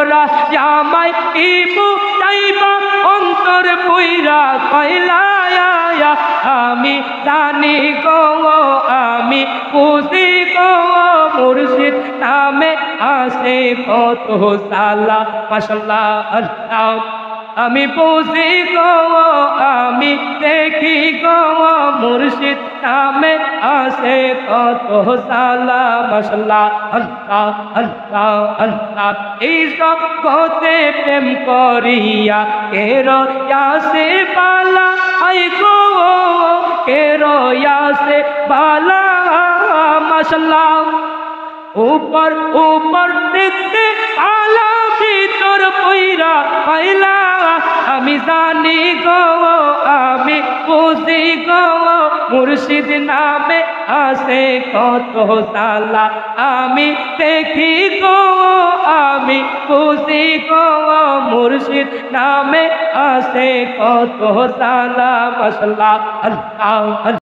তোমরা আমায় কি বুঝাইবা অন্তর পুইরা কইলা আমি জানি গো আমি বুঝি গো মুর্শিদ নামে আসে কত সালা মাশাআল্লাহ আল্লাহ আমি বুঝি গো আমি দেখি গো মুর্শিদ নামে আসে কত সালা মাশাআল্লাহ আল্লাহ আল্লাহ আল্লাহ এই জগতে প্রেম করিয়া কেরো আসে বালা আই গো কেরো আসে বালা মাশাআল্লাহ ऊपर ऊपर देखते आला भीतर पइरा पाइला आमी जानी गो आमी बुझी गो मुर्शिद नामे आसे कत साला आमी देखी गो आमी बुझी गो मुर्शिद नामे आसे कत साला माशाअल्लाह अल्लाह।